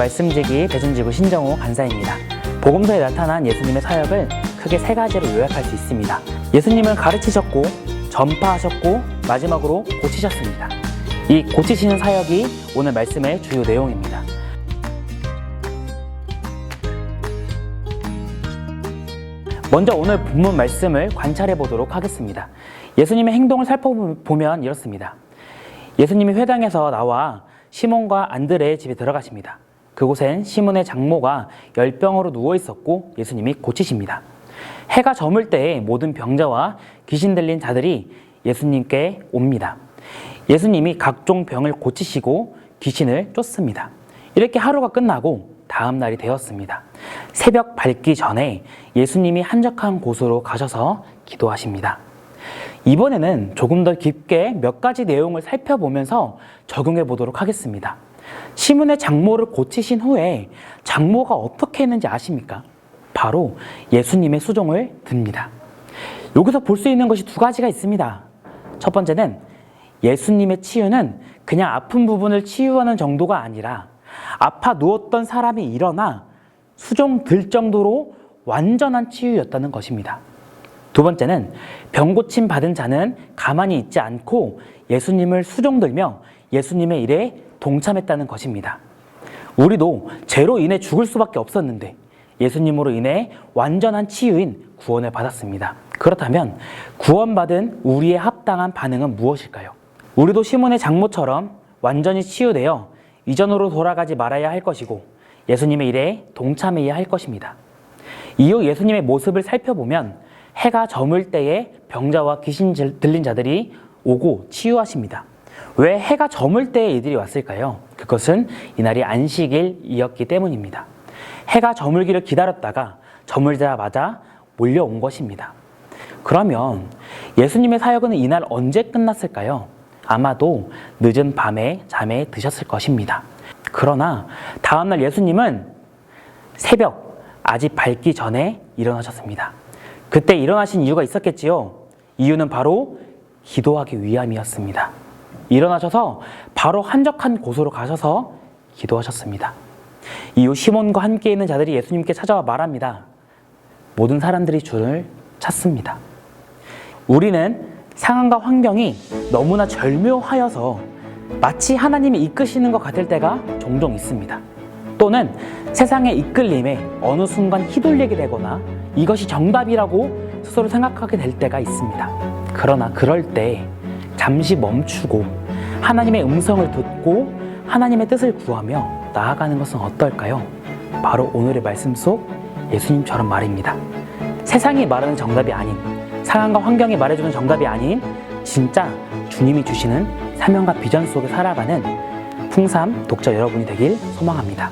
말씀지기 대전지구 신정호 간사입니다. 복음서에 나타난 예수님의 사역을 크게 세 가지로 요약할 수 있습니다. 예수님은 가르치셨고, 전파하셨고, 마지막으로 고치셨습니다. 이 고치시는 사역이 오늘 말씀의 주요 내용입니다. 먼저 오늘 본문 말씀을 관찰해 보도록 하겠습니다. 예수님의 행동을 살펴보면 이렇습니다. 예수님이 회당에서 나와 시몬과 안드레의 집에 들어가십니다. 그곳엔 시몬의 장모가 열병으로 누워 있었고 예수님이 고치십니다. 해가 저물 때에 모든 병자와 귀신 들린 자들이 예수님께 옵니다. 예수님이 각종 병을 고치시고 귀신을 쫓습니다. 이렇게 하루가 끝나고 다음 날이 되었습니다. 새벽 밝기 전에 예수님이 한적한 곳으로 가셔서 기도하십니다. 이번에는 조금 더 깊게 몇 가지 내용을 살펴보면서 적용해 보도록 하겠습니다. 시몬의 장모를 고치신 후에 장모가 어떻게 했는지 아십니까? 바로 예수님의 수종을 듭니다. 여기서 볼 수 있는 것이 두 가지가 있습니다. 첫 번째는 예수님의 치유는 그냥 아픈 부분을 치유하는 정도가 아니라 아파 누웠던 사람이 일어나 수종 들 정도로 완전한 치유였다는 것입니다. 두 번째는 병 고침 받은 자는 가만히 있지 않고 예수님을 수종들며 예수님의 일에 동참했다는 것입니다. 우리도 죄로 인해 죽을 수밖에 없었는데 예수님으로 인해 완전한 치유인 구원을 받았습니다. 그렇다면 구원받은 우리의 합당한 반응은 무엇일까요? 우리도 시몬의 장모처럼 완전히 치유되어 이전으로 돌아가지 말아야 할 것이고 예수님의 일에 동참해야 할 것입니다. 이후 예수님의 모습을 살펴보면 해가 저물 때에 병자와 귀신 들린 자들이 오고 치유하십니다. 왜 해가 저물 때에 이들이 왔을까요? 그것은 이날이 안식일이었기 때문입니다. 해가 저물기를 기다렸다가 저물자마자 몰려온 것입니다. 그러면 예수님의 사역은 이날 언제 끝났을까요? 아마도 늦은 밤에 잠에 드셨을 것입니다. 그러나 다음날 예수님은 새벽 아직 밝기 전에 일어나셨습니다. 그때 일어나신 이유가 있었겠지요. 이유는 바로 기도하기 위함이었습니다. 일어나셔서 바로 한적한 곳으로 가셔서 기도하셨습니다. 이후 시몬과 함께 있는 자들이 예수님께 찾아와 말합니다. 모든 사람들이 주를 찾습니다. 우리는 상황과 환경이 너무나 절묘하여서 마치 하나님이 이끄시는 것 같을 때가 종종 있습니다. 또는 세상의 이끌림에 어느 순간 휘둘리게 되거나 이것이 정답이라고 스스로 생각하게 될 때가 있습니다. 그러나 그럴 때 잠시 멈추고 하나님의 음성을 듣고 하나님의 뜻을 구하며 나아가는 것은 어떨까요? 바로 오늘의 말씀 속 예수님처럼 말입니다. 세상이 말하는 정답이 아닌, 상황과 환경이 말해주는 정답이 아닌 진짜 주님이 주시는 사명과 비전 속에 살아가는 풍삼 독자 여러분이 되길 소망합니다.